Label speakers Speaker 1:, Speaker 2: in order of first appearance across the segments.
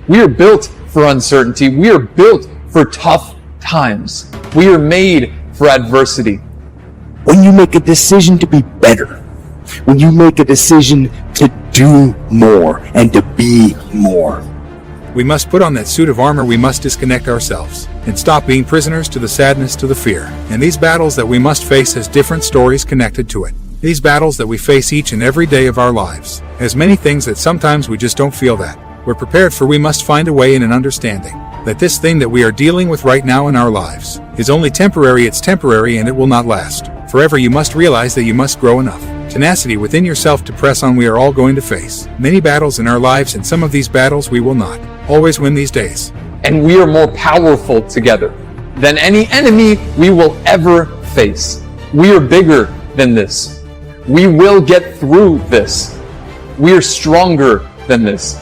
Speaker 1: We are built for uncertainty. We are built for tough times. We are made for adversity.
Speaker 2: When you make a decision to be better, when you make a decision to do more and to be more,
Speaker 3: we must put on that suit of armor. We must disconnect ourselves and stop being prisoners to the sadness, to the fear. And these battles that we must face has different stories connected to it. These battles that we face each and every day of our lives has many things that sometimes we just don't feel that we're prepared for. We must find a way in an understanding that this thing that we are dealing with right now in our lives is only temporary. It's temporary and it will not last forever. You must realize that you must grow enough tenacity within yourself to press on. We are all going to face many battles in our lives, and some of these battles we will not always win these days.
Speaker 1: And we are more powerful together than any enemy we will ever face. We are bigger than this. We will get through this. We are stronger than this.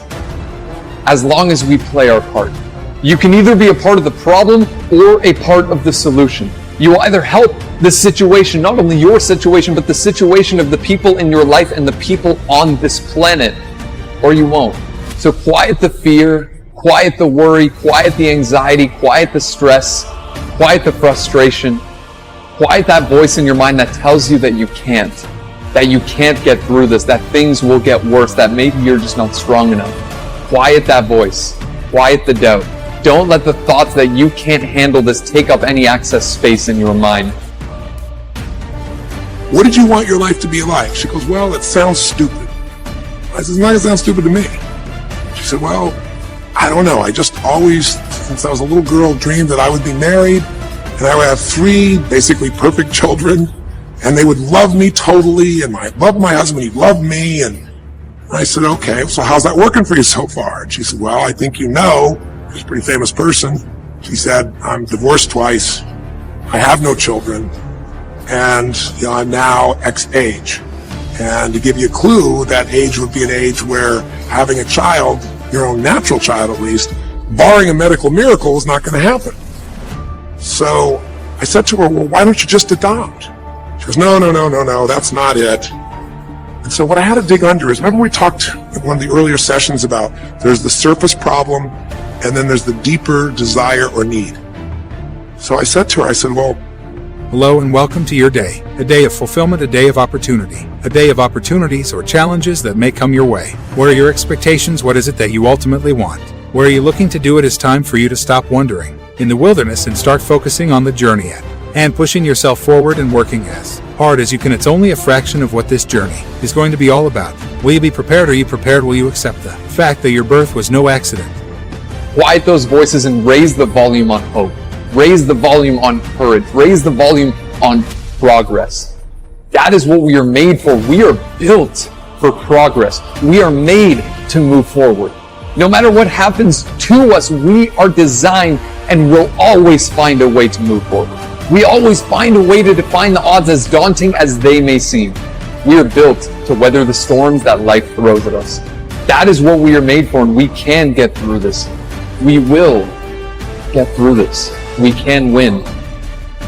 Speaker 1: As long as we play our part. You can either be a part of the problem or a part of the solution. You will either help the situation, not only your situation, but the situation of the people in your life and the people on this planet, or you won't. So quiet the fear, quiet the worry, quiet the anxiety, quiet the stress, quiet the frustration, quiet that voice in your mind that tells you that you can't get through this, that things will get worse, that maybe you're just not strong enough. Quiet that voice, quiet the doubt. Don't let the thoughts that you can't handle this take up any access space in your mind.
Speaker 4: What did you want your life to be like? She goes, well, it sounds stupid. I said, it's not going to sound stupid to me. She said, well, I don't know. I just always, since I was a little girl, dreamed that I would be married and I would have 3 basically perfect children and they would love me totally, and I loved my husband, he'd love me. And I said, okay, so how's that working for you so far? And she said, well, I think you know, she's a pretty famous person. She said, I'm divorced twice, I have no children, and I'm now X age. And to give you a clue, that age would be an age where having a child, your own natural child at least, barring a medical miracle, is not going to happen. So I said to her, well, why don't you just adopt? She goes, no, that's not it. And so what I had to dig under is, remember we talked in one of the earlier sessions about there's the surface problem and then there's the deeper desire or need. So I said to her, I said, well,
Speaker 3: hello and welcome to your day, a day of fulfillment, a day of opportunity, a day of opportunities or challenges that may come your way. What are your expectations? What is it that you ultimately want? Where are you looking to do? It is time for you to stop wandering in the wilderness and start focusing on the journey ahead and pushing yourself forward and working as hard as you can. It's only a fraction of what this journey is going to be all about. Will you be prepared? Are you prepared? Will you accept the fact that your birth was no accident?
Speaker 1: Quiet those voices and raise the volume on hope. Raise the volume on courage. Raise the volume on progress. That is what we are made for. We are built for progress. We are made to move forward. No matter what happens to us, we are designed and will always find a way to move forward. We always find a way to define the odds, as daunting as they may seem. We are built to weather the storms that life throws at us. That is what we are made for, and we can get through this. We will get through this. We can win,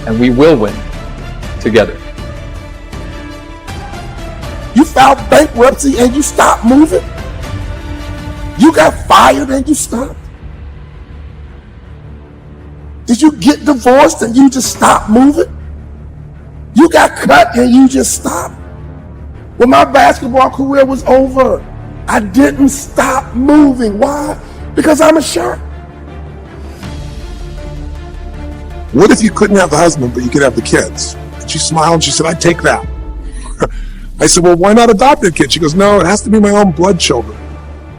Speaker 1: and we will win together.
Speaker 2: you filed bankruptcy and you stopped moving. You got fired and you stopped. Did you get divorced and you just stopped moving? You got cut and you just stopped. When my basketball career was over, I didn't stop moving. Why? Because I'm a shark.
Speaker 4: What if you couldn't have the husband, but you could have the kids? And she smiled and she said, I'd take that. I said, well, why not adopt a kid? She goes, no, it has to be my own blood children.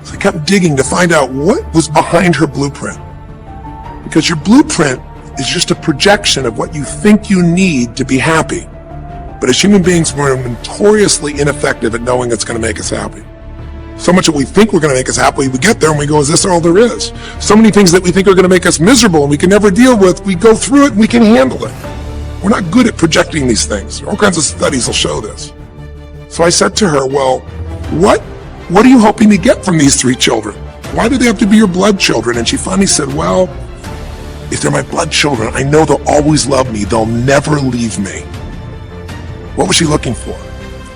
Speaker 4: So I kept digging to find out what was behind her blueprint. Because your blueprint is just a projection of what you think you need to be happy. But as human beings, we're notoriously ineffective at knowing it's going to make us happy. So much that we think we're going to make us happy, we get there and we go, is this all there is? So many things that we think are going to make us miserable and we can never deal with, we go through it and we can handle it. We're not good at projecting these things. All kinds of studies will show this. So I said to her, well, what are you hoping to get from these 3 children? Why do they have to be your blood children? And she finally said, well, if they're my blood children, I know they'll always love me. They'll never leave me. What was she looking for?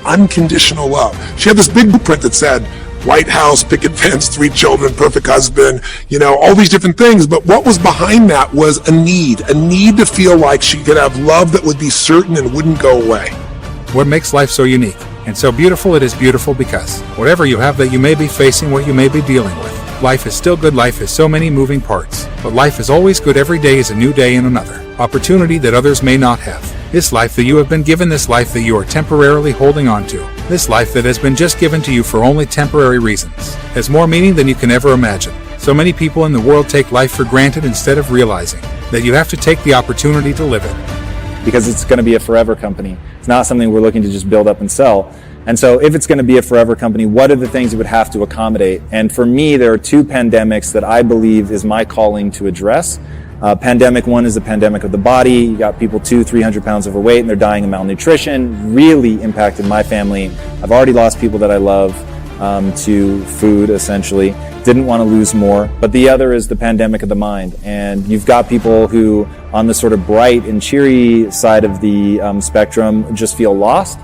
Speaker 4: Unconditional love. She had this big blueprint that said, White House, picket fence, 3 children, perfect husband, all these different things. But what was behind that was a need to feel like she could have love that would be certain and wouldn't go away.
Speaker 3: What makes life so unique and so beautiful? It is beautiful because whatever you have that you may be facing, what you may be dealing with, life is still good. Life has so many moving parts, but life is always good. Every day is a new day and another opportunity that others may not have. This life that you have been given, this life that you are temporarily holding on to, this life that has been just given to you for only temporary reasons, has more meaning than you can ever imagine. So many people in the world take life for granted instead of realizing that you have to take the opportunity to live it.
Speaker 5: Because it's going to be a forever company. It's not something we're looking to just build up and sell. And so if it's going to be a forever company, what are the things it would have to accommodate? And for me, there are 2 pandemics that I believe is my calling to address. Pandemic 1 is the pandemic of the body. You got people 200-300 pounds overweight and they're dying of malnutrition. Really impacted my family. I've already lost people that I love to food, essentially. Didn't want to lose more. But the other is the pandemic of the mind. And you've got people who, on the sort of bright and cheery side of the spectrum, just feel lost,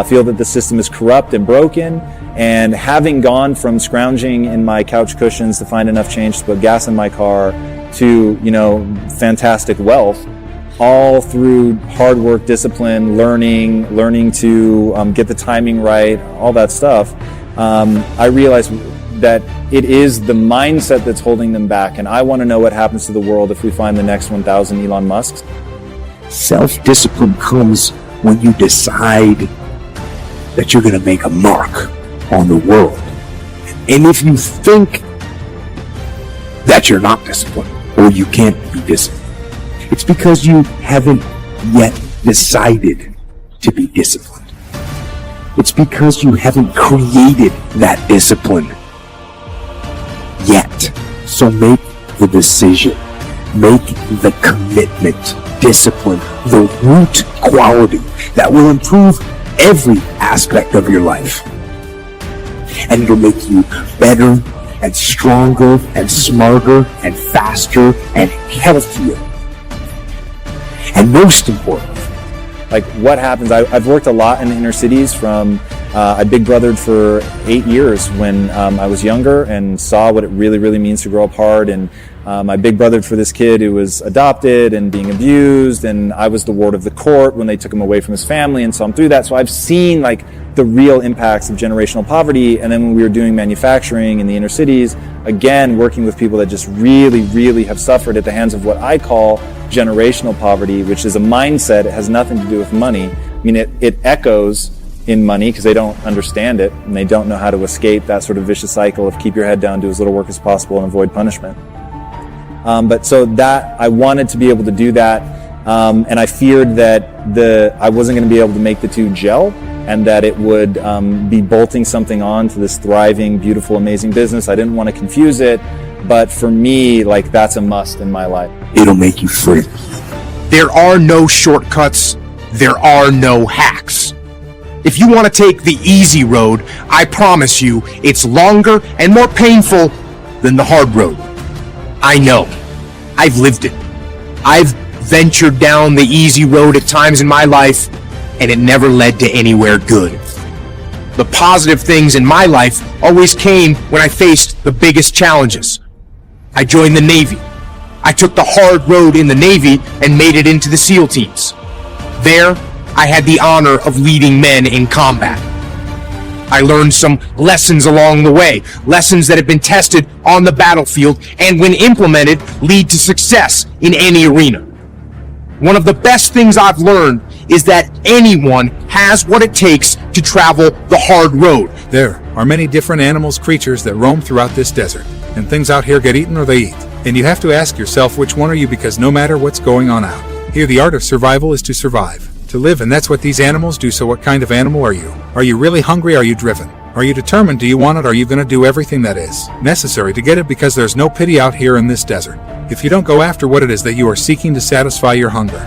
Speaker 5: feel that the system is corrupt and broken. And having gone from scrounging in my couch cushions to find enough change to put gas in my car to, fantastic wealth, all through hard work, discipline, learning to get the timing right, all that stuff, I realized that it is the mindset that's holding them back. And I want to know what happens to the world if we find the next 1,000 Elon Musks.
Speaker 2: Self-discipline comes when you decide that you're going to make a mark on the world. And if you think that you're not disciplined or you can't be disciplined, it's because you haven't yet decided to be disciplined. It's because you haven't created that discipline yet. So make the decision, make the commitment. Discipline, the root quality that will improve every aspect of your life. And it'll make you better and stronger and smarter and faster and healthier. And most important,
Speaker 5: like what happens, I've worked a lot in the inner cities from, I big brothered for 8 years when I was younger and saw what it really, really means to grow up hard. And I big brothered for this kid who was adopted and being abused, and I was the ward of the court when they took him away from his family and saw him through that. So I've seen like the real impacts of generational poverty. And then when we were doing manufacturing in the inner cities, again, working with people that just really, really have suffered at the hands of what I call generational poverty, which is a mindset. It has nothing to do with money. I mean, it echoes in money because they don't understand it and they don't know how to escape that sort of vicious cycle of keep your head down, do as little work as possible, and avoid punishment. But so that I wanted to be able to do that, and I feared that I wasn't going to be able to make the two gel, and that it would be bolting something on to this thriving, beautiful, amazing business. I didn't want to confuse it, but for me, like that's a must in my life.
Speaker 2: It'll make you free.
Speaker 6: There are no shortcuts. There are no hacks. If you want to take the easy road, I promise you it's longer and more painful than the hard road. I know. I've lived it. I've ventured down the easy road at times in my life, and it never led to anywhere good. The positive things in my life always came when I faced the biggest challenges. I joined the Navy. I took the hard road in the Navy and made it into the SEAL teams. There, I had the honor of leading men in combat. I learned some lessons along the way, lessons that have been tested on the battlefield and when implemented lead to success in any arena. One of the best things I've learned is that anyone has what it takes to travel the hard road.
Speaker 3: There are many different animals, creatures that roam throughout this desert, and things out here get eaten or they eat. And you have to ask yourself, which one are you? Because no matter what's going on out here, the art of survival is to survive, to live, and that's what these animals do. So what kind of animal are you? Are you really hungry? Are you driven? Are you determined? Do you want it? Are you going to do everything that is necessary to get it? Because there's no pity out here in this desert if you don't go after what it is that you are seeking to satisfy your hunger.